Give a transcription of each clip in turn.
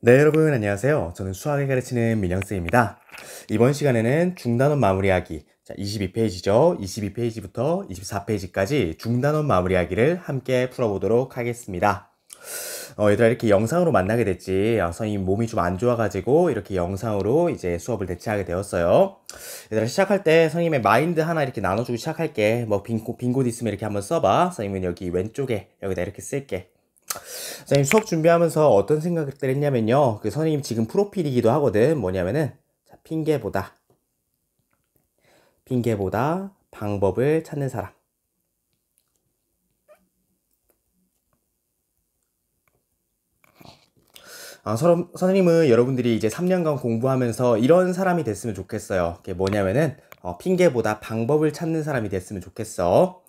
네, 여러분 안녕하세요. 저는 수학을 가르치는 민영쌤입니다. 이번 시간에는 중단원 마무리하기, 자, 22페이지죠. 22페이지부터 24페이지까지 중단원 마무리하기를 함께 풀어보도록 하겠습니다. 얘들아, 이렇게 영상으로 만나게 됐지. 선생님 몸이 좀 안 좋아가지고 이렇게 영상으로 이제 수업을 대체하게 되었어요. 얘들아, 시작할 때 선생님의 마인드 하나 이렇게 나눠주고 시작할게. 뭐 빈 곳 있으면 이렇게 한번 써봐. 선생님은 여기 왼쪽에 여기다 이렇게 쓸게. 선생님 수업 준비하면서 어떤 생각을 했냐면요. 그 선생님 지금 프로필이기도 하거든. 뭐냐면은, 자, 핑계보다 방법을 찾는 사람. 선생님은 여러분들이 이제 3년간 공부하면서 이런 사람이 됐으면 좋겠어요. 그게 뭐냐면은, 핑계보다 방법을 찾는 사람이 됐으면 좋겠어.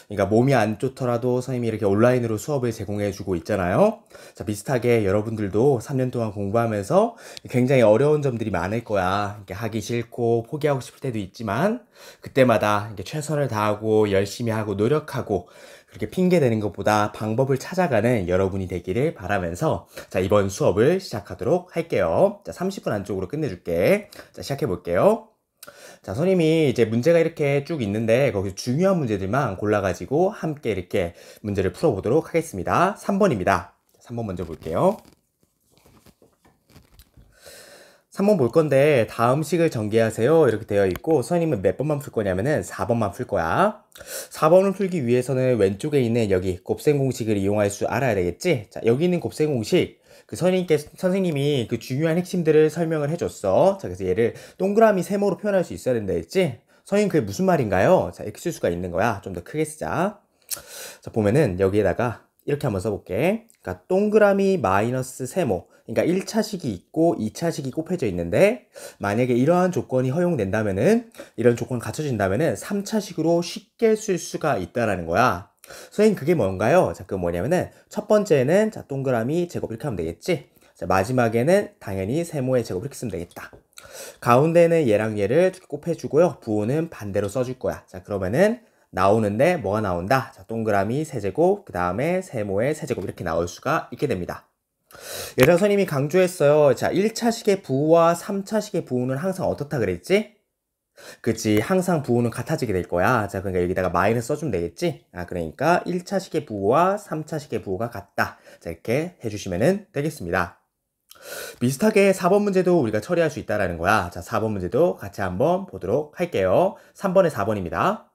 그러니까 몸이 안 좋더라도 선생님이 이렇게 온라인으로 수업을 제공해 주고 있잖아요. 자, 비슷하게 여러분들도 3년 동안 공부하면서 굉장히 어려운 점들이 많을 거야. 이렇게 하기 싫고 포기하고 싶을 때도 있지만, 그때마다 이렇게 최선을 다하고 열심히 하고 노력하고 그렇게 핑계 대는 것보다 방법을 찾아가는 여러분이 되기를 바라면서, 자, 이번 수업을 시작하도록 할게요. 자, 30분 안쪽으로 끝내줄게. 자, 시작해 볼게요. 자, 선생님이 이제 문제가 이렇게 쭉 있는데 거기서 중요한 문제들만 골라가지고 함께 이렇게 문제를 풀어보도록 하겠습니다. 3번입니다. 3번 먼저 볼게요. 3번 볼 건데 다음 식을 전개하세요 이렇게 되어 있고, 선생님은 몇 번만 풀 거냐면은 4번만 풀 거야. 4번을 풀기 위해서는 왼쪽에 있는 여기 곱셈 공식을 이용할 줄 알아야 되겠지. 자, 여기 있는 곱셈 공식, 그 선생님이 그 중요한 핵심들을 설명을 해줬어. 자, 그래서 얘를 동그라미 세모로 표현할 수 있어야 된다 했지. 선생님 그게 무슨 말인가요? 자, 이렇게 쓸 수가 있는 거야. 좀 더 크게 쓰자. 자, 보면은 여기에다가 이렇게 한번 써볼게. 그러니까 동그라미 마이너스 세모, 그러니까 1차식이 있고 2차식이 곱해져 있는데, 만약에 이러한 조건이 허용된다면은, 이런 조건이 갖춰진다면은 3차식으로 쉽게 쓸 수가 있다라는 거야. 선생님 그게 뭔가요? 자, 그건 뭐냐면은 첫 번째는, 자, 동그라미 제곱 이렇게 하면 되겠지. 자, 마지막에는 당연히 세모의 제곱 이렇게 쓰면 되겠다. 가운데는 얘랑 얘를 곱해주고요. 부호는 반대로 써줄 거야. 자, 그러면은 나오는데 뭐가 나온다? 자, 동그라미 세제곱, 그 다음에 세모의 세제곱 이렇게 나올 수가 있게 됩니다. 예전 선생님이 강조했어요. 자, 1차식의 부호와 3차식의 부호는 항상 어떻다 그랬지? 그치, 항상 부호는 같아지게 될 거야. 자, 그러니까 여기다가 마이너스 써주면 되겠지? 그러니까 1차식의 부호와 3차식의 부호가 같다. 자, 이렇게 해주시면 되겠습니다. 비슷하게 4번 문제도 우리가 처리할 수 있다라는 거야. 자, 4번 문제도 같이 한번 보도록 할게요. 3번에 4번입니다.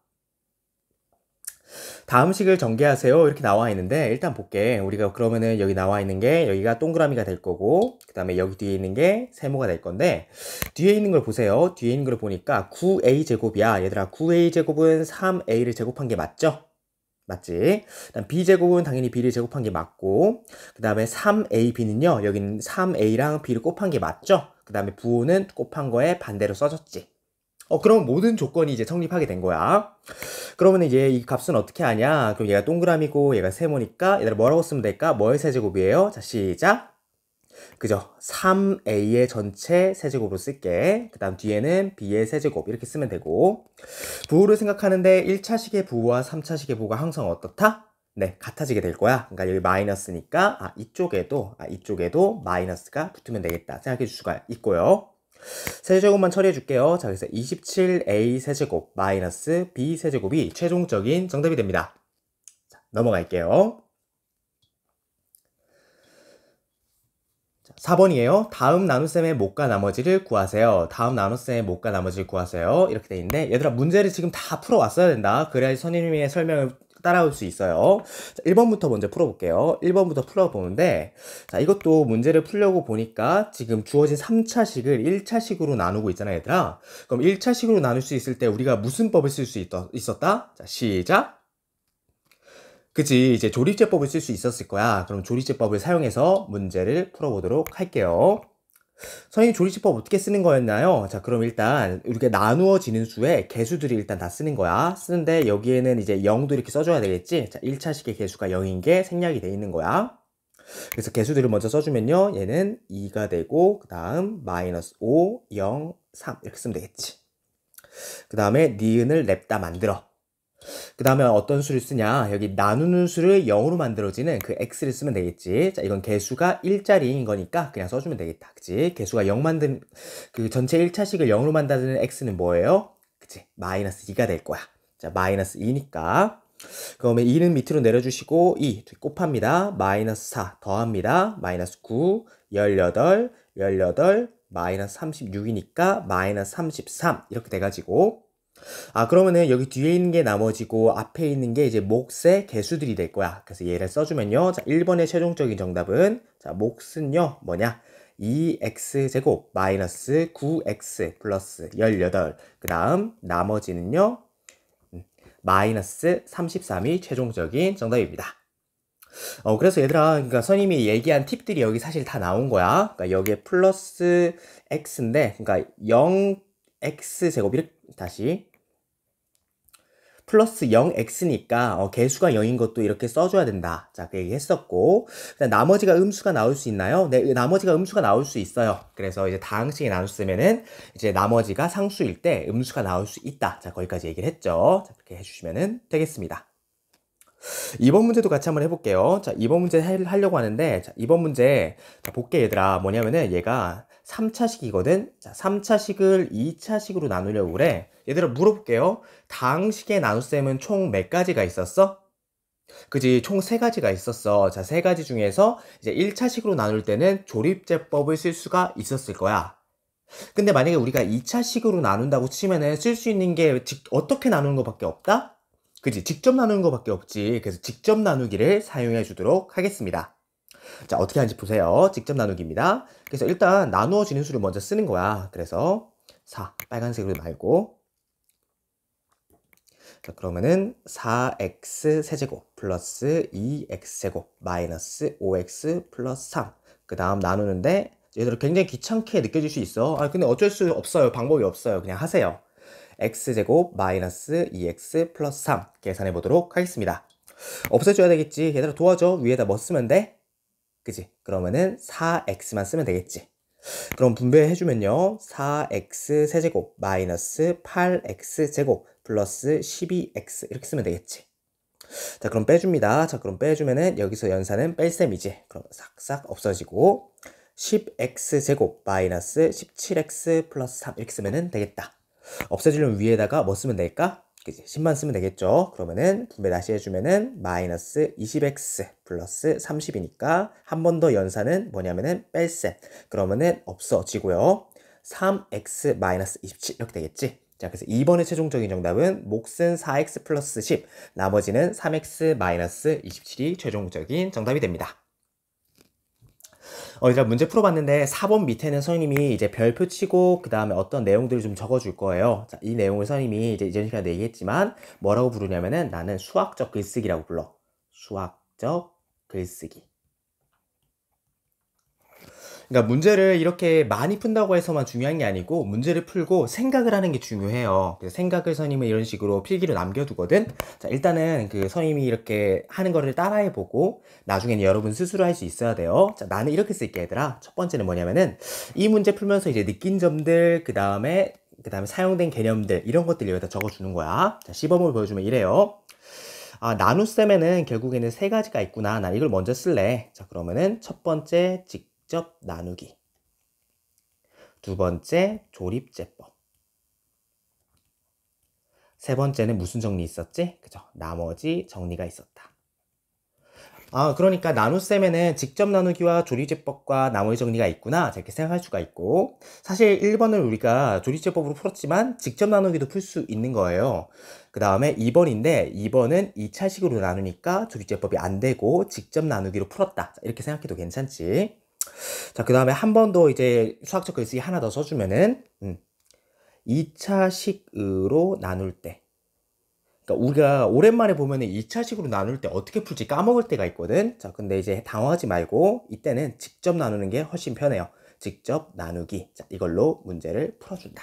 다음 식을 전개하세요 이렇게 나와 있는데, 일단 볼게. 우리가 그러면은 여기 나와 있는 게 여기가 동그라미가 될 거고, 그 다음에 여기 뒤에 있는 게 세모가 될 건데, 뒤에 있는 걸 보세요. 뒤에 있는 걸 보니까 9a 제곱이야. 얘들아, 9a 제곱은 3a를 제곱한 게 맞죠? 맞지? 그다음 b제곱은 당연히 b를 제곱한 게 맞고, 그 다음에 3ab는요 여기는 3a랑 b를 곱한 게 맞죠? 그 다음에 부호는 곱한 거에 반대로 써줬지. 그럼 모든 조건이 이제 성립하게 된 거야. 그러면 이제 이 값은 어떻게 하냐? 그럼 얘가 동그라미고 얘가 세모니까 얘들아 뭐라고 쓰면 될까? 뭐의 세제곱이에요? 자, 시작. 그죠? 3a의 전체 세제곱으로 쓸게. 그 다음 뒤에는 b의 세제곱 이렇게 쓰면 되고, 부호를 생각하는데 1차식의 부호와 3차식의 부호가 항상 어떻다? 네, 같아지게 될 거야. 그러니까 여기 마이너스니까 이쪽에도 마이너스가 붙으면 되겠다 생각해 줄 수가 있고요. 세제곱만 처리해 줄게요. 자, 그래서 27a 세제곱 마이너스 b 세제곱이 최종적인 정답이 됩니다. 자, 넘어갈게요. 4번이에요. 다음 나눗셈의 못과 나머지를 구하세요. 다음 나눗셈의 못과 나머지를 구하세요. 이렇게 돼 있는데, 얘들아 문제를 지금 다 풀어왔어야 된다. 그래야지 선생님의 설명을 따라올 수 있어요. 자, 1번부터 먼저 풀어볼게요. 1번부터 풀어보는데, 자, 이것도 문제를 풀려고 보니까 지금 주어진 3차식을 1차식으로 나누고 있잖아, 얘들아. 그럼 1차식으로 나눌 수 있을 때 우리가 무슨 법을 쓸 수 있었다? 자, 시작. 그치, 이제 조립제법을 쓸 수 있었을 거야. 그럼 조립제법을 사용해서 문제를 풀어보도록 할게요. 선생님 조립제법 어떻게 쓰는 거였나요? 자, 그럼 일단 우리가 나누어지는 수의 개수들이 일단 다 쓰는 거야. 쓰는데 여기에는 이제 0도 이렇게 써줘야 되겠지? 자, 1차식의 개수가 0인 게 생략이 돼 있는 거야. 그래서 개수들을 먼저 써주면요. 얘는 2가 되고, 그 다음 마이너스 5, 0, 3 이렇게 쓰면 되겠지. 그 다음에 니은을 냅다 만들어. 그 다음에 어떤 수를 쓰냐? 여기 나누는 수를 0으로 만들어지는 그 x를 쓰면 되겠지. 자, 이건 개수가 1자리인 거니까 그냥 써주면 되겠다. 그치? 개수가 0 만든, 그 전체 1차식을 0으로 만드는 x는 뭐예요? 그치? 마이너스 2가 될 거야. 자, 마이너스 2니까. 그러면 2는 밑으로 내려주시고 2 곱합니다. 마이너스 4 더합니다. 마이너스 9, 18, 18, 마이너스 36이니까 마이너스 33 이렇게 돼가지고 그러면은 여기 뒤에 있는 게 나머지고 앞에 있는 게 이제 몫의 개수들이 될 거야. 그래서 얘를 써주면요. 자, 1번의 최종적인 정답은 자, 몫은요. 뭐냐? 2x제곱 마이너스 9x 플러스 18. 그 다음 나머지는요. 마이너스 33이 최종적인 정답입니다. 그래서 얘들아, 그러니까 선생님이 얘기한 팁들이 여기 사실 다 나온 거야. 그러니까 여기에 플러스 x인데, 그러니까 0x제곱, 이렇게, 다시. 플러스 0x니까 개수가 0인 것도 이렇게 써줘야 된다. 자, 그 얘기 했었고. 나머지가 음수가 나올 수 있나요? 네, 나머지가 음수가 나올 수 있어요. 그래서 이제 다항식에 나눴으면은 이제 나머지가 상수일 때 음수가 나올 수 있다. 자, 거기까지 얘기를 했죠. 자, 그렇게 해주시면 되겠습니다. 2번 문제도 같이 한번 해볼게요. 자, 2번 문제 하려고 하는데, 자, 2번 문제, 자, 볼게, 얘들아. 뭐냐면은 얘가 3차식이거든? 자, 3차식을 2차식으로 나누려고 그래. 얘들아, 물어볼게요. 다항식의 나눗셈은 총 몇 가지가 있었어? 그지? 총 3가지가 있었어. 자, 3가지 중에서 이제 1차식으로 나눌 때는 조립제법을 쓸 수가 있었을 거야. 근데 만약에 우리가 2차식으로 나눈다고 치면은 쓸 수 있는 게 어떻게 나누는 것밖에 없다? 그지? 직접 나누는 것밖에 없지. 그래서 직접 나누기를 사용해 주도록 하겠습니다. 자, 어떻게 하는지 보세요. 직접 나누기입니다. 그래서 일단 나누어지는 수를 먼저 쓰는 거야. 그래서 4, 빨간색으로 말고. 자, 그러면은 4x 세제곱 플러스 2x 제곱 마이너스 5x 플러스 3. 그 다음 나누는데 얘들아 굉장히 귀찮게 느껴질 수 있어. 근데 어쩔 수 없어요. 방법이 없어요. 그냥 하세요. x제곱 마이너스 2x 플러스 3 계산해 보도록 하겠습니다. 없애줘야 되겠지. 얘들아 도와줘. 위에다 뭐 쓰면 돼? 그지? 그러면은 4x만 쓰면 되겠지. 그럼 분배해주면요. 4x 세제곱 마이너스 8x 제곱 플러스 12x 이렇게 쓰면 되겠지. 자, 그럼 빼줍니다. 자, 그럼 빼주면은 여기서 연산은 뺄셈이지. 그럼 싹싹 없어지고 10x 제곱 마이너스 17x 플러스 3 이렇게 쓰면 되겠다. 없애주려면 위에다가 뭐 쓰면 될까? 그치? 10만 쓰면 되겠죠. 그러면은 분배 다시 해주면은 마이너스 20x 플러스 30이니까 한 번 더 연산은 뭐냐면은 뺄셈. 그러면은 없어지고요. 3x 마이너스 27 이렇게 되겠지. 자, 그래서 2번의 최종적인 정답은 몫은 4x 플러스 10, 나머지는 3x 마이너스 27이 최종적인 정답이 됩니다. 일단 문제 풀어봤는데 4번 밑에는 선생님이 이제 별표 치고 그 다음에 어떤 내용들을 좀 적어줄 거예요. 자, 이 내용을 선생님이 이제 이전 시간에 얘기했지만 뭐라고 부르냐면은 나는 수학적 글쓰기라고 불러. 수학적 글쓰기. 그러니까 문제를 이렇게 많이 푼다고 해서만 중요한 게 아니고 문제를 풀고 생각을 하는 게 중요해요. 그래서 생각을 선생님은 이런 식으로 필기로 남겨두거든. 자, 일단은 그 선생님이 이렇게 하는 거를 따라해보고 나중에는 여러분 스스로 할 수 있어야 돼요. 자, 나는 이렇게 쓸게, 얘들아. 첫 번째는 뭐냐면은 이 문제 풀면서 이제 느낀 점들, 그 다음에 사용된 개념들 이런 것들 여기다 적어주는 거야. 자, 시범을 보여주면 이래요. 나눗셈에는 결국에는 3가지가 있구나. 난 이걸 먼저 쓸래. 자, 그러면은 첫 번째 직접 나누기, 두 번째 조립제법, 세 번째는 무슨 정리 있었지? 그죠? 나머지 정리가 있었다. 그러니까 나눗셈에는 직접 나누기와 조립제법과 나머지 정리가 있구나. 이렇게 생각할 수가 있고, 사실 1번을 우리가 조립제법으로 풀었지만 직접 나누기도 풀 수 있는 거예요. 그 다음에 2번인데 2번은 2차식으로 나누니까 조립제법이 안 되고 직접 나누기로 풀었다. 이렇게 생각해도 괜찮지. 자, 그 다음에 한 번 더 이제 수학적 글쓰기 하나 더 써주면은 2차식으로 나눌 때, 그러니까 우리가 오랜만에 보면은 2차식으로 나눌 때 어떻게 풀지 까먹을 때가 있거든. 자, 근데 이제 당황하지 말고 이때는 직접 나누는 게 훨씬 편해요. 직접 나누기. 자, 이걸로 문제를 풀어준다.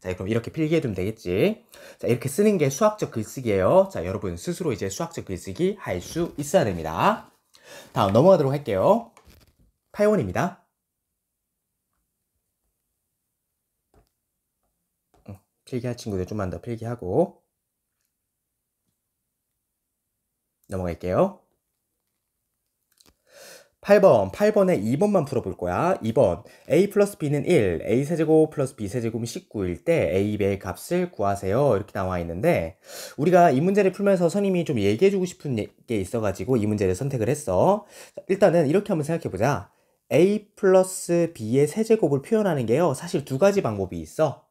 자, 그럼 이렇게 필기해두면 되겠지. 자, 이렇게 쓰는 게 수학적 글쓰기예요. 자, 여러분 스스로 이제 수학적 글쓰기 할 수 있어야 됩니다. 다음 넘어가도록 할게요. 8원입니다. 필기할 친구들 좀만 더 필기하고. 넘어갈게요. 8번에 2번만 풀어볼 거야. 2번. a 플러스 b는 1, a 세제곱 플러스 b 세제곱은 19일 때 a, b의 값을 구하세요. 이렇게 나와 있는데 우리가 이 문제를 풀면서 선생님이 좀 얘기해주고 싶은 게 있어가지고 이 문제를 선택을 했어. 일단은 이렇게 한번 생각해보자. a 플러스 b의 세제곱을 표현하는 게요. 사실 두 가지 방법이 있어.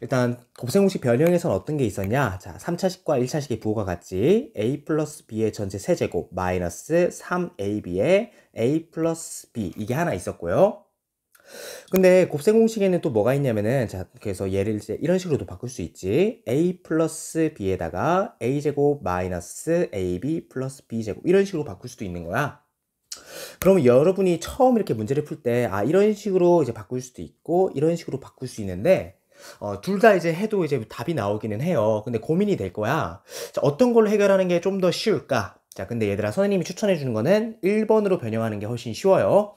일단 곱셈공식 변형에서는 어떤 게 있었냐? 자, 3차식과 1차식의 부호가 같지. a 플러스 b의 전체 세제곱 마이너스 3ab의 a 플러스 b 이게 하나 있었고요. 근데 곱셈공식에는 또 뭐가 있냐면은 자, 그래서 얘를 이제 이런 식으로도 바꿀 수 있지. a 플러스 b에다가 a제곱 마이너스 ab 플러스 b제곱 이런 식으로 바꿀 수도 있는 거야. 그러면 여러분이 처음 이렇게 문제를 풀 때 아 이런 식으로 이제 바꿀 수도 있고 이런 식으로 바꿀 수 있는데 둘 다 이제 해도 이제 답이 나오기는 해요. 근데 고민이 될 거야. 자, 어떤 걸로 해결하는 게 좀 더 쉬울까? 자, 근데 얘들아, 선생님이 추천해 주는 거는 1번으로 변형하는 게 훨씬 쉬워요.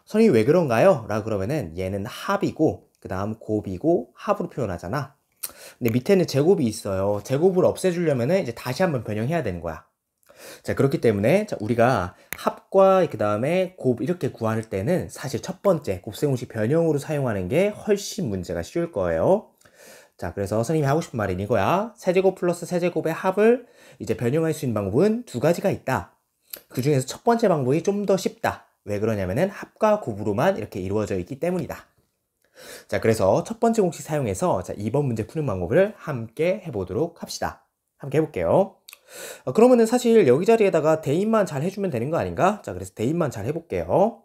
선생님이 왜 그런가요? 라고 그러면은 얘는 합이고, 그 다음 곱이고, 합으로 표현하잖아. 근데 밑에는 제곱이 있어요. 제곱을 없애주려면은 이제 다시 한번 변형해야 되는 거야. 자, 그렇기 때문에 자, 우리가 합과 그 다음에 곱 이렇게 구할 때는 사실 첫 번째 곱셈공식 변형으로 사용하는 게 훨씬 문제가 쉬울 거예요. 자, 그래서 선생님이 하고 싶은 말은 이거야. 세제곱 플러스 세제곱의 합을 이제 변형할 수 있는 방법은 두 가지가 있다. 그 중에서 첫 번째 방법이 좀 더 쉽다. 왜 그러냐면은 합과 곱으로만 이렇게 이루어져 있기 때문이다. 자, 그래서 첫 번째 공식 사용해서 자, 2번 문제 푸는 방법을 함께 해보도록 합시다. 함께 해볼게요. 그러면은 사실 여기 자리에다가 대입만 잘 해주면 되는 거 아닌가? 자, 그래서 대입만 잘 해볼게요.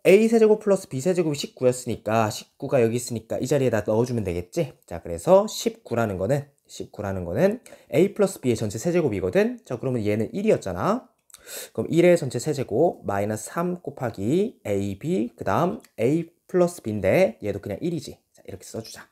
a 세제곱 플러스 b 세제곱이 19였으니까 19가 여기 있으니까 이 자리에다 넣어주면 되겠지? 자, 그래서 19라는 거는 a 플러스 b의 전체 세제곱이거든? 자, 그러면 얘는 1이었잖아. 그럼 1의 전체 세제곱 마이너스 3 곱하기 ab 그 다음 a 플러스 b인데 얘도 그냥 1이지. 자, 이렇게 써주자.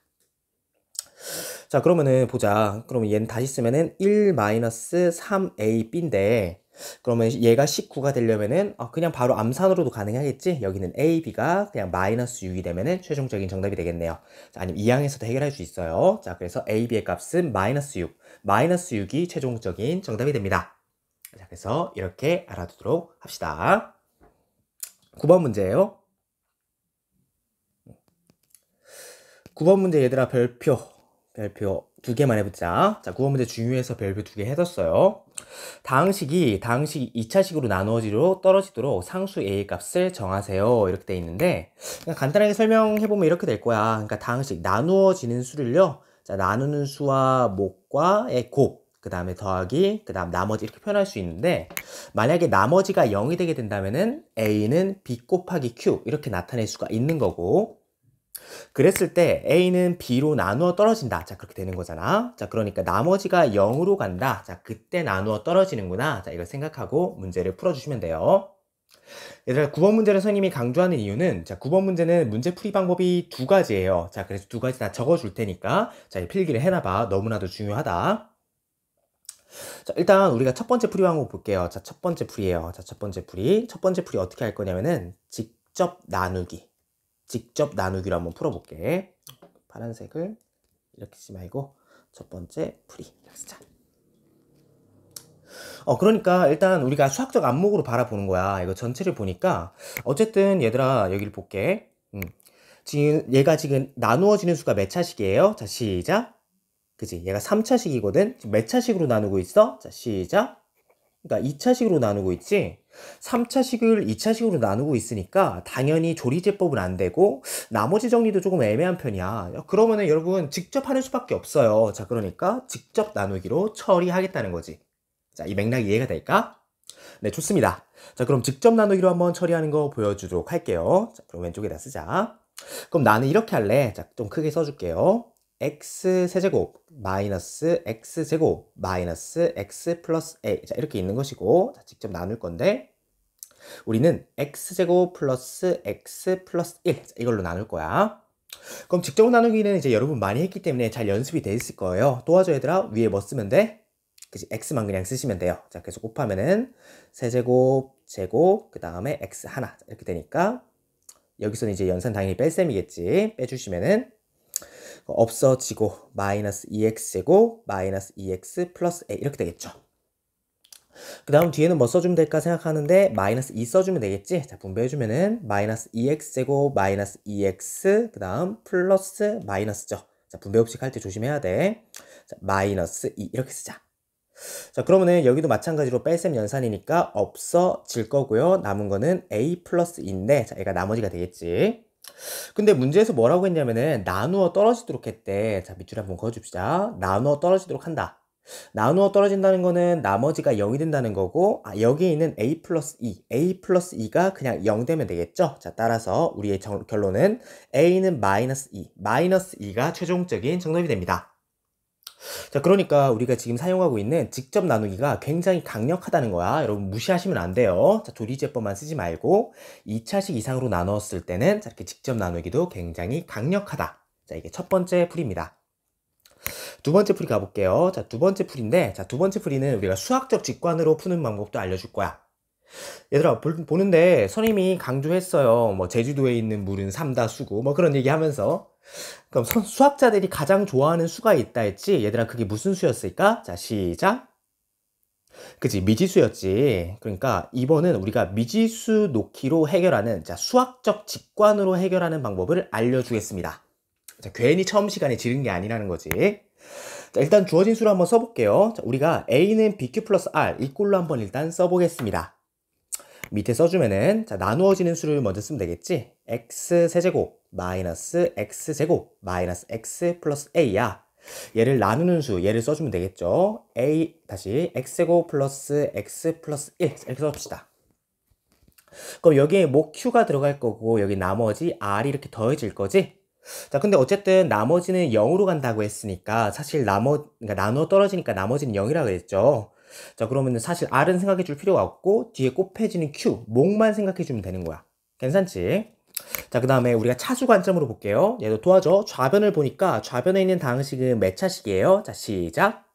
자, 그러면은 보자. 그러면 얘는 다시 쓰면은 1 마이너스 3ab인데 그러면 얘가 19가 되려면은 그냥 바로 암산으로도 가능하겠지? 여기는 a, b가 그냥 마이너스 6이 되면은 최종적인 정답이 되겠네요. 자, 아니면 이 항에서도 해결할 수 있어요. 자, 그래서 a, b의 값은 마이너스 6. 마이너스 6이 최종적인 정답이 됩니다. 자, 그래서 이렇게 알아두도록 합시다. 9번 문제예요. 9번 문제 얘들아 별표 두 개만 해보자. 자, 9번 문제 중요해서 별표 두 개 해뒀어요. 다항식이 2차식으로 나누어지로 떨어지도록 상수 a의 값을 정하세요. 이렇게 돼 있는데 그냥 간단하게 설명해보면 이렇게 될 거야. 그러니까 다항식 나누어지는 수를요. 자, 나누는 수와 목과의 곱, 그 다음에 더하기, 그 다음 나머지 이렇게 표현할 수 있는데 만약에 나머지가 0이 되게 된다면은 a는 b 곱하기 q 이렇게 나타낼 수가 있는 거고 그랬을 때 A는 B로 나누어 떨어진다. 자, 그렇게 되는 거잖아. 자, 그러니까 나머지가 0으로 간다. 자, 그때 나누어 떨어지는구나. 자, 이걸 생각하고 문제를 풀어주시면 돼요. 얘들아, 9번 문제를 선생님이 강조하는 이유는 자, 9번 문제는 문제 풀이 방법이 두 가지예요. 자, 그래서 두 가지 다 적어줄 테니까 자, 이 필기를 해놔봐. 너무나도 중요하다. 자, 일단 우리가 첫 번째 풀이 방법 볼게요. 자, 첫 번째 풀이에요. 자, 첫 번째 풀이 어떻게 할 거냐면은 직접 나누기로 한번 풀어볼게. 파란색을 이렇게 쓰지 말고 첫 번째 풀이 이렇게 쓰자. 그러니까 일단 우리가 수학적 안목으로 바라보는 거야. 이거 전체를 보니까 어쨌든 얘들아 여기를 볼게. 지금 얘가 지금 나누어지는 수가 몇 차식이에요? 자, 시작. 그지? 얘가 3차식이거든. 지금 몇 차식으로 나누고 있어? 자, 시작. 그러니까 2차식으로 나누고 있지. 3차식을 2차식으로 나누고 있으니까 당연히 조리제법은 안 되고 나머지 정리도 조금 애매한 편이야. 그러면은 여러분 직접 하는 수밖에 없어요. 자, 그러니까 직접 나누기로 처리하겠다는 거지. 자, 이 맥락이 이해가 될까? 네, 좋습니다. 자, 그럼 직접 나누기로 한번 처리하는 거 보여주도록 할게요. 자, 그럼 왼쪽에다 쓰자. 그럼 나는 이렇게 할래. 자, 좀 크게 써줄게요. x 세제곱 마이너스 x 제곱 마이너스 x 플러스 a 자 이렇게 있는 것이고 자, 직접 나눌 건데 우리는 x 제곱 플러스 x 플러스 1 자, 이걸로 나눌 거야. 그럼 직접 나누기는 이제 여러분 많이 했기 때문에 잘 연습이 돼 있을 거예요. 도와줘 얘들아. 위에 뭐 쓰면 돼? 그치, x만 그냥 쓰시면 돼요. 자, 그래서 곱하면은 세제곱 제곱 그 다음에 x 하나 자, 이렇게 되니까 여기서는 이제 연산 당연히 뺄셈이겠지. 빼주시면은 없어지고 마이너스 2x제곱 마이너스 2x 플러스 a 이렇게 되겠죠. 그 다음 뒤에는 뭐 써주면 될까 생각하는데 마이너스 2 써주면 되겠지? 자, 분배해주면은 마이너스 2x제곱 마이너스 2x 그 다음 플러스 마이너스죠. 자, 분배법칙 할 때 조심해야 돼. 자, 마이너스 2 이렇게 쓰자. 자, 그러면은 여기도 마찬가지로 뺄셈 연산이니까 없어질 거고요. 남은 거는 a 플러스 2인데 자, 얘가 나머지가 되겠지. 근데 문제에서 뭐라고 했냐면은 나누어 떨어지도록 했대. 자, 밑줄에 한번 그어줍시다. 나누어 떨어지도록 한다. 나누어 떨어진다는 거는 나머지가 0이 된다는 거고, 여기에 있는 a 플러스 2, a 플러스 2가 그냥 0 되면 되겠죠? 자, 따라서 우리의 결론은 a는 마이너스 2, 마이너스 2가 최종적인 정답이 됩니다. 자, 그러니까 우리가 지금 사용하고 있는 직접 나누기가 굉장히 강력하다는 거야. 여러분 무시하시면 안 돼요. 자, 조리제법만 쓰지 말고 2차식 이상으로 나누었을 때는 자, 이렇게 직접 나누기도 굉장히 강력하다. 자, 이게 첫 번째 풀이입니다. 두 번째 풀이 가볼게요. 자, 두 번째 풀인데, 자, 두 번째 풀이는 우리가 수학적 직관으로 푸는 방법도 알려줄 거야. 얘들아, 보는데 선생님이 강조했어요. 뭐, 제주도에 있는 물은 삼다수고, 뭐 그런 얘기 하면서. 그럼 수학자들이 가장 좋아하는 수가 있다 했지? 얘들아, 그게 무슨 수였을까? 자, 시작. 그치, 미지수였지. 그러니까 이번은 우리가 미지수 놓기로 해결하는, 자, 수학적 직관으로 해결하는 방법을 알려주겠습니다. 자, 괜히 처음 시간에 지른 게 아니라는 거지. 자, 일단 주어진 수를 한번 써볼게요. 자, 우리가 a는 bq 플러스 r 이 꼴로 한번 일단 써보겠습니다. 밑에 써주면은 자, 나누어지는 수를 먼저 쓰면 되겠지. x 세제곱 마이너스 x 제곱 마이너스 x 플러스 a야. 얘를 나누는 수 얘를 써주면 되겠죠. a 다시 x 제곱 플러스 x 플러스 1 이렇게 써봅시다. 그럼 여기에 뭐 q가 들어갈 거고 여기 나머지 r이 이렇게 더해질 거지. 자, 근데 어쨌든 나머지는 0으로 간다고 했으니까 사실 그러니까 나누어 떨어지니까 나머지는 0이라고 했죠. 자, 그러면 사실 r은 생각해 줄 필요가 없고 뒤에 곱해지는 q, 목만 생각해 주면 되는 거야. 괜찮지? 자, 그 다음에 우리가 차수 관점으로 볼게요. 얘도 도와줘. 좌변을 보니까 좌변에 있는 다항식은 몇 차식이에요? 자, 시작.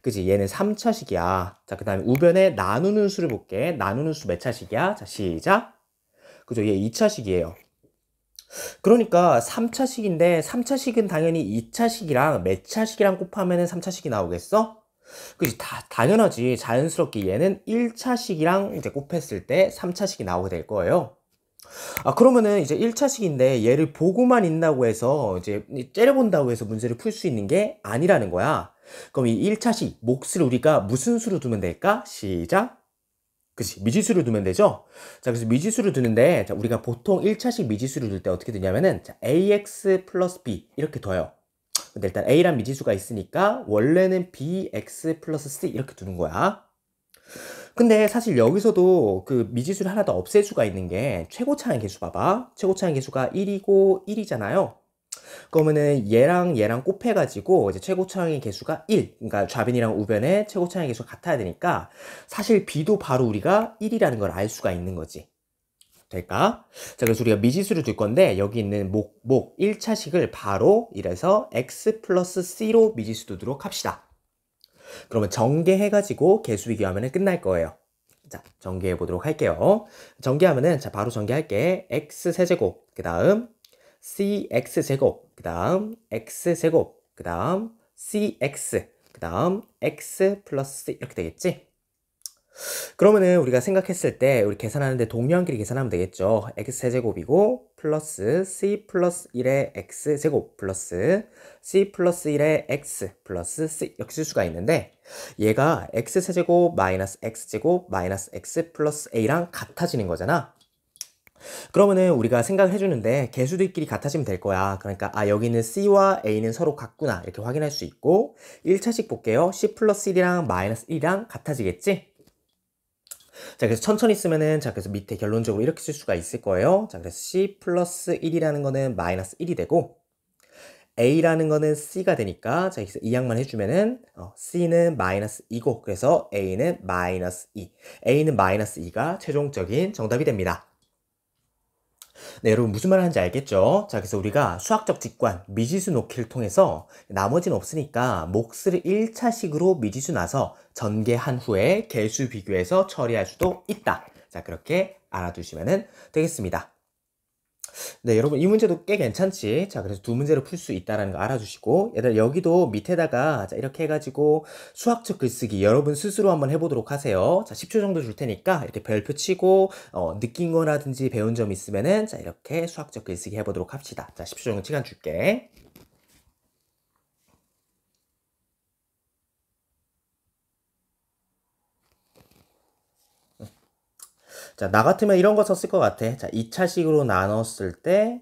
그지? 얘는 3차식이야. 자, 그 다음에 우변에 나누는 수를 볼게. 나누는 수 몇 차식이야? 자, 시작. 그죠? 얘 2차식이에요. 그러니까 3차식인데 3차식은 당연히 2차식이랑 몇 차식이랑 곱하면 3차식이 나오겠어? 그치, 당연하지. 자연스럽게 얘는 1차식이랑 이제 곱했을 때 3차식이 나오게 될 거예요. 그러면은 이제 1차식인데 얘를 보고만 있다고 해서 이제 째려본다고 해서 문제를 풀 수 있는 게 아니라는 거야. 그럼 이 1차식 몫을 우리가 무슨 수로 두면 될까? 시작. 그치, 미지수를 두면 되죠? 자, 그래서 미지수를 두는데, 자, 우리가 보통 1차식 미지수를 둘 때 어떻게 두냐면은, 자, ax 플러스 b 이렇게 둬요. 근데 일단 a란 미지수가 있으니까, 원래는 bx 플러스 c 이렇게 두는 거야. 근데 사실 여기서도 그 미지수를 하나 더 없앨 수가 있는 게, 최고차항 계수 봐봐. 최고차항 계수가 1이고 1이잖아요. 그러면은 얘랑 곱해가지고 이제 최고차항의 개수가 1, 그러니까 좌변이랑 우변의 최고차항의 개수가 같아야 되니까 사실 b도 바로 우리가 1이라는 걸 알 수가 있는 거지. 될까? 자, 그래서 우리가 미지수를 둘 건데 여기 있는 목 1차식을 바로 이래서 x 플러스 c로 미지수 두도록 합시다. 그러면 전개해가지고 개수 비교하면 끝날 거예요. 자, 전개해 보도록 할게요. 전개하면은 자, 바로 전개할게. x 세제곱 그 다음 cx제곱, 그 다음 x제곱, 그 다음 cx, 그 다음 x 플러스 c 이렇게 되겠지? 그러면은 우리가 생각했을 때 우리 계산하는데 동류한끼리 계산하면 되겠죠. x세제곱이고 플러스 c 플러스 1의 x제곱 플러스 c 플러스 1의 x 플러스 c 이렇게 쓸 수가 있는데 얘가 x세제곱 마이너스 x제곱 마이너스 x 플러스 a랑 같아지는 거잖아. 그러면은 우리가 생각을 해주는데 개수들끼리 같아지면 될 거야. 그러니까 여기는 c와 a는 서로 같구나 이렇게 확인할 수 있고 1차식 볼게요. c 플러스 1이랑 마이너스 1이랑 같아지겠지? 자, 그래서 천천히 쓰면은 자, 그래서 밑에 결론적으로 이렇게 쓸 수가 있을 거예요. 자, 그래서 c 플러스 1이라는 거는 마이너스 1이 되고 a라는 거는 c가 되니까 자, 여기서 이 양만 해주면은 c는 마이너스 2고 그래서 a는 마이너스 2 a는 마이너스 2가 최종적인 정답이 됩니다. 네, 여러분 무슨 말 하는지 알겠죠? 자, 그래서 우리가 수학적 직관, 미지수 놓기를 통해서 나머지는 없으니까 몫을 1차식으로 미지수 나서 전개한 후에 개수 비교해서 처리할 수도 있다. 자, 그렇게 알아두시면 되겠습니다. 네, 여러분 이 문제도 꽤 괜찮지? 자, 그래서 두 문제를 풀 수 있다는 거 알아주시고 얘들 여기도 밑에다가 자, 이렇게 해가지고 수학적 글쓰기 여러분 스스로 한번 해보도록 하세요. 자, 10초 정도 줄 테니까 이렇게 별표 치고 느낀 거라든지 배운 점 있으면은 자, 이렇게 수학적 글쓰기 해보도록 합시다. 자, 10초 정도 시간 줄게. 자, 나 같으면 이런 거 썼을 것 같아. 자, 2차식으로 나눴을 때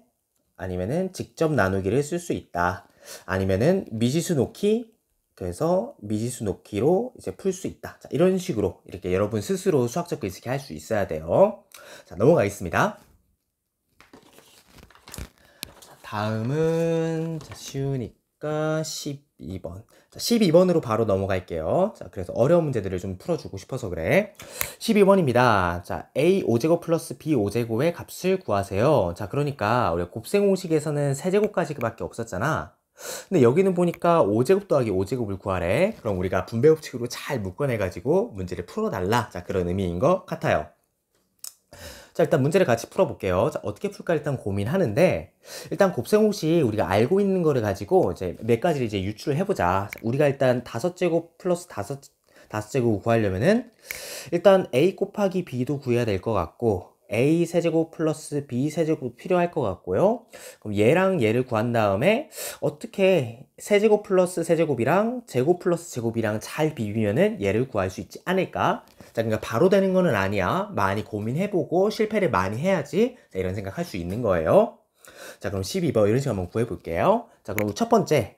아니면은 직접 나누기를 쓸 수 있다. 아니면은 미지수 놓기, 그래서 미지수 놓기로 이제 풀 수 있다. 자, 이런 식으로 이렇게 여러분 스스로 수학적 글쓰기 할 수 있어야 돼요. 자, 넘어가겠습니다. 다음은 자, 쉬우니까 12번. 자, 12번으로 바로 넘어갈게요. 자, 그래서 어려운 문제들을 좀 풀어주고 싶어서 그래. 12번입니다. 자, a 5제곱 플러스 b 5제곱의 값을 구하세요. 자, 그러니까 우리 곱셈 공식에서는 세제곱까지밖에 없었잖아. 근데 여기는 보니까 5제곱 더하기 5제곱을 구하래. 그럼 우리가 분배법칙으로 잘 묶어내가지고 문제를 풀어달라. 자, 그런 의미인 것 같아요. 자, 일단 문제를 같이 풀어볼게요. 자, 어떻게 풀까 일단 고민하는데, 일단 곱셈 공식 우리가 알고 있는 거를 가지고 이제 몇 가지를 이제 유추를 해보자. 자, 우리가 일단 5제곱 플러스 5제곱 구하려면은, 일단 a 곱하기 b도 구해야 될 것 같고, a 세제곱 플러스 b 세제곱 필요할 것 같고요. 그럼 얘랑 얘를 구한 다음에 어떻게 세제곱 플러스 세제곱이랑 제곱 플러스 제곱이랑 잘 비비면은 얘를 구할 수 있지 않을까? 자, 그러니까 바로 되는 거는 아니야. 많이 고민해보고 실패를 많이 해야지. 자, 이런 생각 할 수 있는 거예요. 자, 그럼 12번 이런 식으로 한번 구해볼게요. 자, 그럼 첫 번째,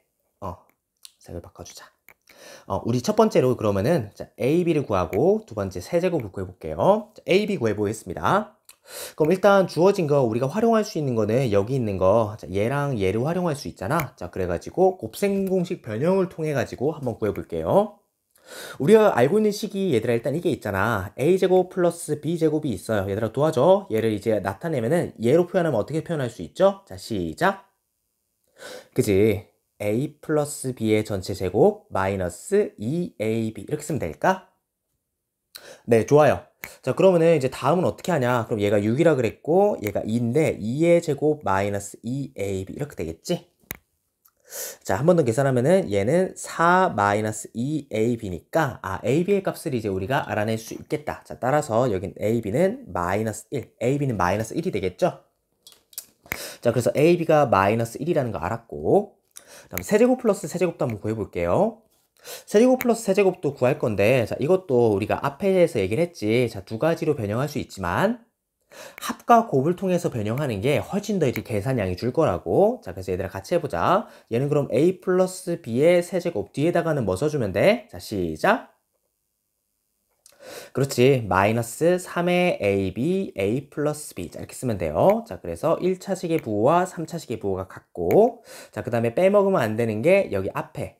색을 바꿔주자. 우리 첫 번째로 그러면은 자, A, B를 구하고 두 번째 세제곱을 구해볼게요. 자, A, B 구해보겠습니다. 그럼 일단 주어진 거 우리가 활용할 수 있는 거는 여기 있는 거 자, 얘랑 얘를 활용할 수 있잖아. 자, 그래가지고 곱셈 공식 변형을 통해 가지고 한번 구해볼게요. 우리가 알고 있는 식이 얘들아 일단 이게 있잖아. a제곱 플러스 b제곱이 있어요. 얘들아 도와줘. 얘를 이제 나타내면은 얘로 표현하면 어떻게 표현할 수 있죠? 자, 시작. 그지? a 플러스 b의 전체 제곱 마이너스 2ab 이렇게 쓰면 될까? 네, 좋아요. 자, 그러면은 이제 다음은 어떻게 하냐? 그럼 얘가 6이라 그랬고 얘가 2인데 2의 제곱 마이너스 2ab 이렇게 되겠지? 자, 한 번 더 계산하면은 얘는 4-2ab니까 ab의 값을 이제 우리가 알아낼 수 있겠다. 자, 따라서 여긴 ab는 마이너스 1, ab는 마이너스 1이 되겠죠? 자, 그래서 ab가 마이너스 1이라는 거 알았고 그다음 세제곱 플러스 세제곱도 한번 구해볼게요. 세제곱 플러스 세제곱도 구할 건데 자, 이것도 우리가 앞에서 얘기를 했지. 자, 두 가지로 변형할 수 있지만 합과 곱을 통해서 변형하는 게 훨씬 더 이제 계산량이 줄 거라고. 자, 그래서 얘들아 같이 해보자. 얘는 그럼 a 플러스 b의 세제곱 뒤에다가는 뭐 써주면 돼? 자, 시작. 그렇지. 마이너스 3의 ab, a 플러스 b. 자, 이렇게 쓰면 돼요. 자, 그래서 1차식의 부호와 3차식의 부호가 같고. 자, 그 다음에 빼먹으면 안 되는 게 여기 앞에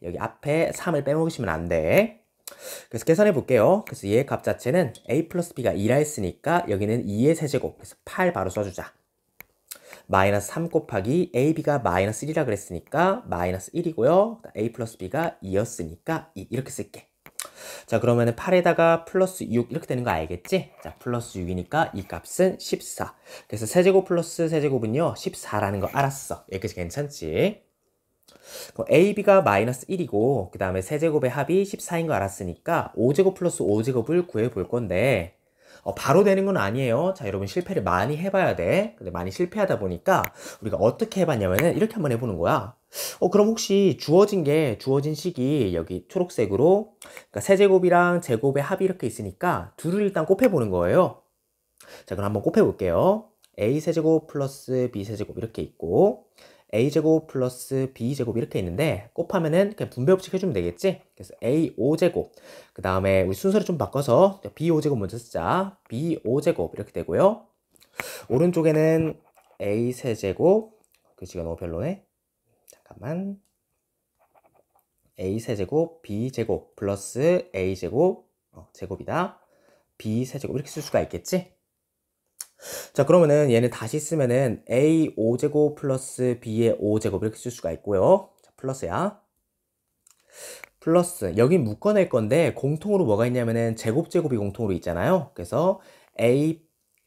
3을 빼먹으시면 안 돼. 그래서 계산해 볼게요. 그래서 얘의 값 자체는 a 플러스 b가 2라 했으니까 여기는 2의 세제곱. 그래서 8 바로 써주자. 마이너스 3 곱하기 ab가 마이너스 1이라 그랬으니까 마이너스 1이고요. a 플러스 b가 2였으니까 2 이렇게 쓸게. 자, 그러면은 8에다가 플러스 6 이렇게 되는 거 알겠지? 자, 플러스 6이니까 이 값은 14. 그래서 세제곱 플러스 세제곱은요 14라는 거 알았어. 여기까지 괜찮지? 그럼 AB가 마이너스 1이고 그 다음에 세제곱의 합이 14인 거 알았으니까 5제곱 플러스 5제곱을 구해볼 건데 바로 되는 건 아니에요. 자, 여러분 실패를 많이 해봐야 돼. 근데 많이 실패하다 보니까 우리가 어떻게 해봤냐면은 이렇게 한번 해보는 거야. 그럼 혹시 주어진 식이 여기 초록색으로 그러니까 세제곱이랑 제곱의 합이 이렇게 있으니까 둘을 일단 곱해보는 거예요. 자, 그럼 한번 곱해볼게요. a 세제곱 플러스 b 세제곱 이렇게 있고 a제곱 플러스 b제곱 이렇게 있는데 곱하면은 그냥 분배법칙 해주면 되겠지? 그래서 a 5제곱 그 다음에 우리 순서를 좀 바꿔서 b 5제곱 먼저 쓰자. b 5제곱 이렇게 되고요. 오른쪽에는 a 세제곱 글씨가 너무 별로네. 잠깐만. a 세제곱 b제곱 플러스 a제곱 제곱이다. b 세제곱 이렇게 쓸 수가 있겠지? 자, 그러면은 얘는 다시 쓰면은 a 5제곱 플러스 b의 5제곱 이렇게 쓸 수가 있고요. 자, 플러스야. 플러스 여기 묶어낼 건데 공통으로 뭐가 있냐면은 제곱이 공통으로 있잖아요. 그래서 a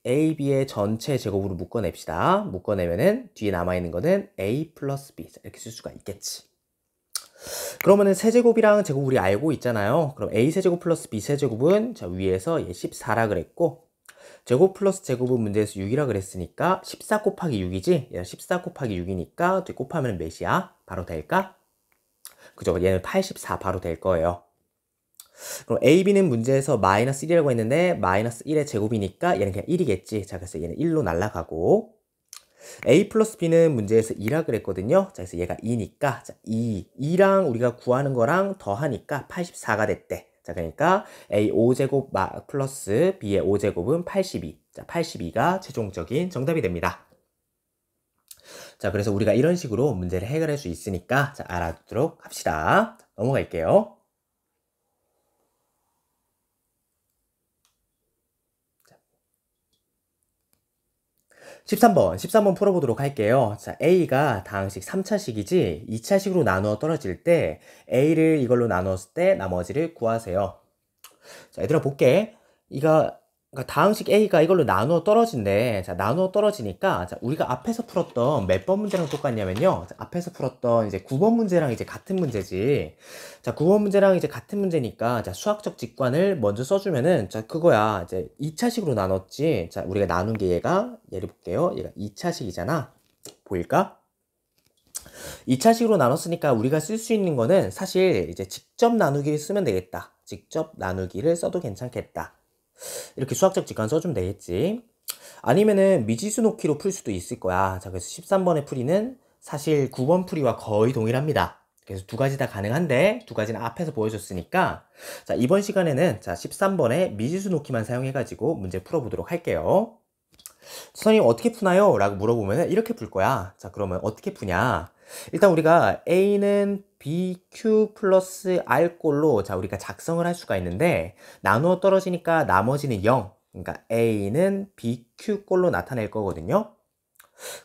AB의 전체 제곱으로 묶어냅시다. 묶어내면은 뒤에 남아있는 거는 A 플러스 B. 이렇게 쓸 수가 있겠지. 그러면은 세제곱이랑 제곱 우리 알고 있잖아요. 그럼 A 세제곱 플러스 B 세제곱은 자, 위에서 얘 14라 그랬고, 제곱 플러스 제곱은 문제에서 6이라 그랬으니까 14 곱하기 6이지? 얘는 14 곱하기 6이니까 뒤 곱하면 몇이야? 바로 될까? 그죠? 얘는 84 바로 될 거예요. 그럼 AB는 문제에서 마이너스 1이라고 했는데 마이너스 1의 제곱이니까 얘는 그냥 1이겠지. 자, 그래서 얘는 1로 날아가고, A 플러스 B는 문제에서 2라 그랬거든요. 자, 그래서 얘가 2니까, 자, 2랑 우리가 구하는 거랑 더하니까 84가 됐대. 자, 그러니까 A 5제곱 플러스 B의 5제곱은 82. 자, 82가 최종적인 정답이 됩니다. 자, 그래서 우리가 이런 식으로 문제를 해결할 수 있으니까, 자, 알아두도록 합시다. 자, 넘어갈게요. 13번 풀어보도록 할게요. 자, A가 다항식 3차식이지 2차식으로 나누어 떨어질 때 A를 이걸로 나누었을 때 나머지를 구하세요. 자, 얘들아 볼게. 그러니까 다항식 A가 이걸로 나누어 떨어진대. 자, 나누어 떨어지니까 자, 우리가 앞에서 풀었던 몇 번 문제랑 똑같냐면요. 자, 앞에서 풀었던 이제 9번 문제랑 이제 같은 문제지. 자, 9번 문제랑 이제 같은 문제니까 자, 수학적 직관을 먼저 써주면은 자, 그거야. 이제 2차식으로 나눴지. 자, 우리가 나눈 게 얘를 볼게요. 얘가 2차식이잖아. 보일까? 2차식으로 나눴으니까 우리가 쓸 수 있는 거는 사실 이제 직접 나누기를 쓰면 되겠다. 직접 나누기를 써도 괜찮겠다. 이렇게 수학적 직관 써주면 되겠지. 아니면은 미지수 놓기로 풀 수도 있을 거야. 자, 그래서 13번의 풀이는 사실 9번 풀이와 거의 동일합니다. 그래서 두 가지 다 가능한데 두 가지는 앞에서 보여줬으니까 자, 이번 시간에는 자, 13번의 미지수 놓기만 사용해가지고 문제 풀어보도록 할게요. 선생님 어떻게 푸나요? 라고 물어보면 이렇게 풀 거야. 자, 그러면 어떻게 푸냐? 일단 우리가 A는 BQ 플러스 R꼴로 자, 우리가 작성을 할 수가 있는데 나누어 떨어지니까 나머지는 0. 그러니까 A는 BQ꼴로 나타낼 거거든요.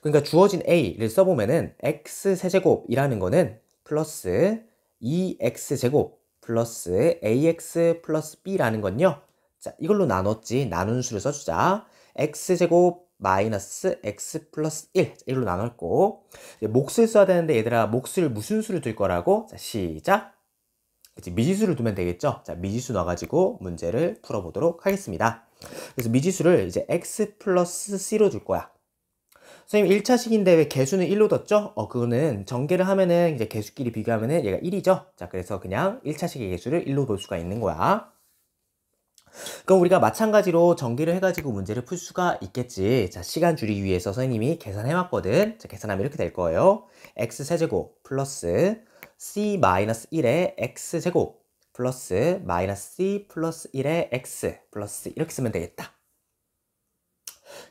그러니까 주어진 A를 써보면은 X세제곱이라는 거는 플러스 2X제곱 플러스 AX 플러스 B라는 건요. 자, 이걸로 나눴지. 나누는 수를 써주자. X제곱 마이너스 X 플러스 1 1로 나눴고 몫을 써야 되는데 얘들아 몫을 무슨 수를 둘 거라고? 자, 시작. 그치, 미지수를 두면 되겠죠. 자, 미지수 넣어가지고 문제를 풀어보도록 하겠습니다. 그래서 미지수를 이제 X 플러스 C로 둘 거야. 선생님 1차식인데 왜 개수는 1로 뒀죠? 그거는 전개를 하면은 이제 개수끼리 비교하면은 얘가 1이죠. 자, 그래서 그냥 1차식의 개수를 1로 둘 수가 있는 거야. 그럼 우리가 마찬가지로 전개를 해가지고 문제를 풀 수가 있겠지. 자, 시간 줄이기 위해서 선생님이 계산해왔거든. 자, 계산하면 이렇게 될 거예요. X세제곱 플러스 C-1의 X제곱 플러스 마이너스 C 플러스 1의 X 플러스 이렇게 쓰면 되겠다.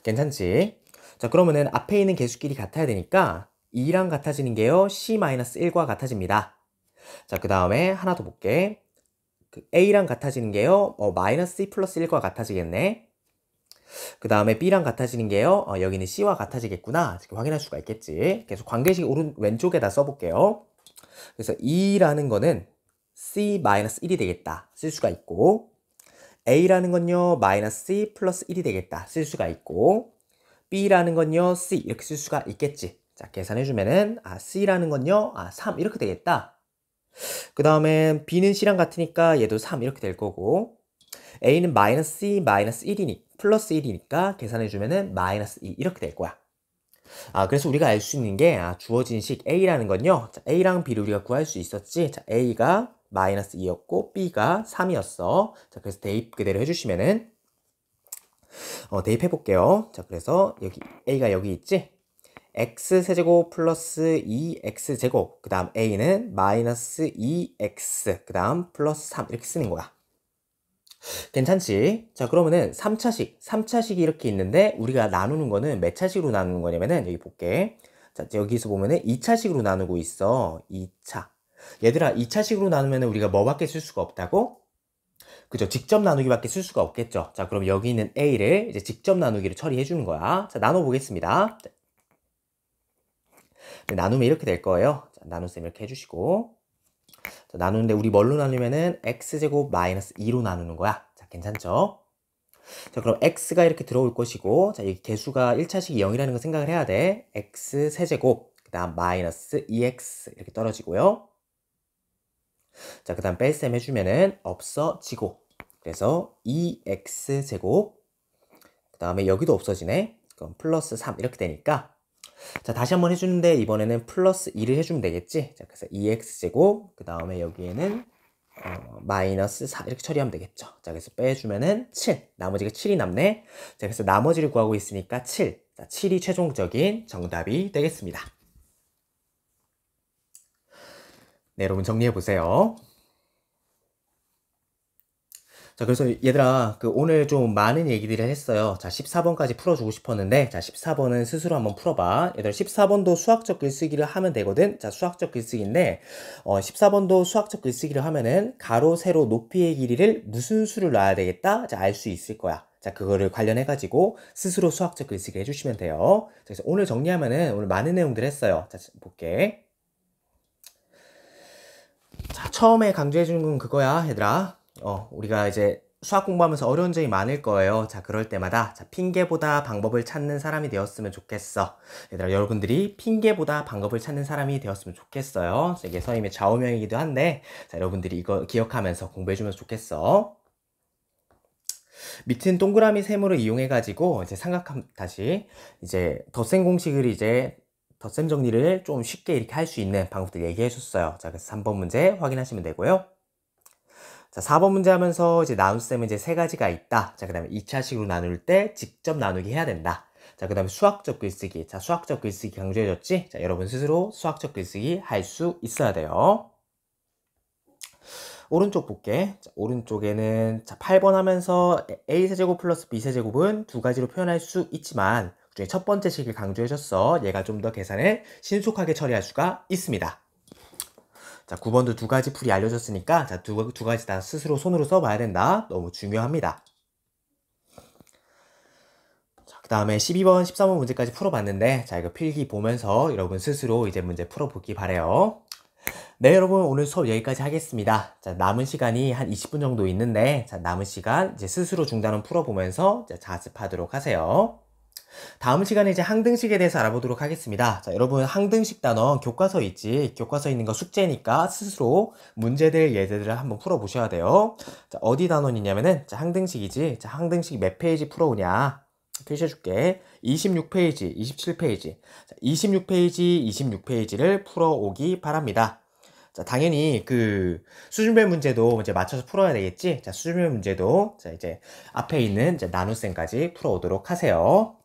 괜찮지? 자, 그러면은 앞에 있는 개수끼리 같아야 되니까 2랑 같아지는 게요. C-1과 같아집니다. 자, 그 다음에 하나 더 볼게. A랑 같아지는 게요. 마이너스 C 플러스 1과 같아지겠네. 그 다음에 B랑 같아지는 게요. 여기는 C와 같아지겠구나. 이렇게 확인할 수가 있겠지. 그래서 관계식 왼쪽에다 써볼게요. 그래서 2라는 거는 C-1이 되겠다. 쓸 수가 있고 A라는 건요. 마이너스 C 플러스 1이 되겠다. 쓸 수가 있고 B라는 건요. C 이렇게 쓸 수가 있겠지. 자, 계산해주면은 C라는 건요. 3 이렇게 되겠다. 그 다음에 B는 C랑 같으니까 얘도 3 이렇게 될 거고 A는 마이너스 C 마이너스 1이니 플러스 1이니까 계산해주면은 마이너스 2 이렇게 될 거야. 그래서 우리가 알 수 있는 게 주어진 식 A라는 건요. 자, A랑 B를 우리가 구할 수 있었지. 자, A가 마이너스 2였고 B가 3이었어. 자, 그래서 대입 그대로 해주시면은 대입해 볼게요. 자, 그래서 여기 A가 여기 있지. X세제곱 플러스 2X제곱 그 다음 A는 마이너스 2X 그 다음 플러스 3 이렇게 쓰는 거야. 괜찮지? 자, 그러면은 3차식이 이렇게 있는데 우리가 나누는 거는 몇 차식으로 나누는 거냐면은 여기 볼게. 자, 여기서 보면은 2차식으로 나누고 있어. 2차. 얘들아 2차식으로 나누면은 우리가 뭐밖에 쓸 수가 없다고? 그죠? 직접 나누기밖에 쓸 수가 없겠죠. 자, 그럼 여기 있는 A를 이제 직접 나누기를 처리해 주는 거야. 자, 나눠 보겠습니다. 나누면 이렇게 될 거예요. 자, 나눗셈 이렇게 해주시고 자, 나누는데 우리 뭘로 나누면은 X제곱 마이너스 2로 나누는 거야. 자, 괜찮죠? 자, 그럼 x가 이렇게 들어올 것이고, 자, 이 개수가 1차식이 0이라는 거 생각을 해야 돼. x 세제곱, 그 다음 마이너스 2x 이렇게 떨어지고요. 자, 그 다음 뺄셈 해주면은 없어지고, 그래서 2x 제곱, 그 다음에 여기도 없어지네. 그럼 플러스 3 이렇게 되니까, 자, 다시 한번 해주는데 이번에는 플러스 2를 해주면 되겠지. 자, 그래서 2x 제곱, 그 다음에 여기에는 마이너스 4 이렇게 처리하면 되겠죠. 자, 그래서 빼주면은 7, 나머지가 7이 남네. 자, 그래서 나머지를 구하고 있으니까 7, 자, 7이 최종적인 정답이 되겠습니다. 네, 여러분 정리해 보세요. 자, 그래서 얘들아, 오늘 좀 많은 얘기들을 했어요. 자, 14번까지 풀어주고 싶었는데, 자, 14번은 스스로 한번 풀어봐. 얘들아, 14번도 수학적 글쓰기를 하면 되거든? 자, 수학적 글쓰기인데, 14번도 수학적 글쓰기를 하면은, 가로, 세로, 높이의 길이를 무슨 수를 놔야 되겠다? 자, 알 수 있을 거야. 자, 그거를 관련해가지고, 스스로 수학적 글쓰기 해주시면 돼요. 자, 그래서 오늘 정리하면은, 오늘 많은 내용들 했어요. 자, 볼게. 자, 처음에 강조해주는 건 그거야, 얘들아. 우리가 이제 수학 공부하면서 어려운 점이 많을 거예요. 자, 그럴 때마다 자, 핑계보다 방법을 찾는 사람이 되었으면 좋겠어. 얘들아, 여러분들이 핑계보다 방법을 찾는 사람이 되었으면 좋겠어요. 자, 이게 선생님의 좌우명이기도 한데, 자, 여러분들이 이거 기억하면서 공부해주면 좋겠어. 밑은 동그라미 세모를 이용해가지고 이제 다시 이제 덧셈 공식을 이제 덧셈 정리를 좀 쉽게 이렇게 할 수 있는 방법들 얘기해 줬어요. 자, 그래서 3번 문제 확인하시면 되고요. 자, 4번 문제 하면서 이제 나눗셈은 이제 세 가지가 있다. 자, 그 다음에 2차식으로 나눌 때 직접 나누기 해야 된다. 자, 그 다음에 수학적 글쓰기. 자, 수학적 글쓰기 강조해줬지? 자, 여러분 스스로 수학적 글쓰기 할 수 있어야 돼요. 오른쪽 볼게. 자, 오른쪽에는 자, 8번 하면서 a세제곱 플러스 b세제곱은 두 가지로 표현할 수 있지만 그중에 첫 번째 식을 강조해줬어. 얘가 좀 더 계산을 신속하게 처리할 수가 있습니다. 자, 9번도 두 가지 풀이 알려줬으니까 자, 두 가지 다 스스로 손으로 써봐야 된다. 너무 중요합니다. 자, 그 다음에 12번, 13번 문제까지 풀어봤는데 자, 이거 필기 보면서 여러분 스스로 이제 문제 풀어보기 바래요. 네, 여러분 오늘 수업 여기까지 하겠습니다. 자, 남은 시간이 한 20분 정도 있는데 자, 남은 시간 이제 스스로 중단은 풀어보면서 자습하도록 하세요. 다음 시간에 이제 항등식에 대해서 알아보도록 하겠습니다. 자, 여러분 항등식 단원 교과서 있지? 교과서 있는 거 숙제니까 스스로 문제들 예제들을 한번 풀어보셔야 돼요. 자, 어디 단원이냐면은 자, 항등식이지? 자, 항등식 몇 페이지 풀어오냐? 표시해줄게. 26페이지, 27페이지. 자, 26페이지, 26페이지를 풀어오기 바랍니다. 자, 당연히 수준별 문제도 이제 맞춰서 풀어야 되겠지? 자, 수준별 문제도 자, 이제 앞에 있는 이제 나눗셈까지 풀어오도록 하세요.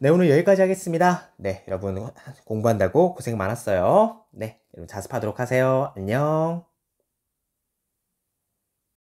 네, 오늘 여기까지 하겠습니다. 네, 여러분 공부한다고 고생 많았어요. 네, 여러분 자습하도록 하세요. 안녕.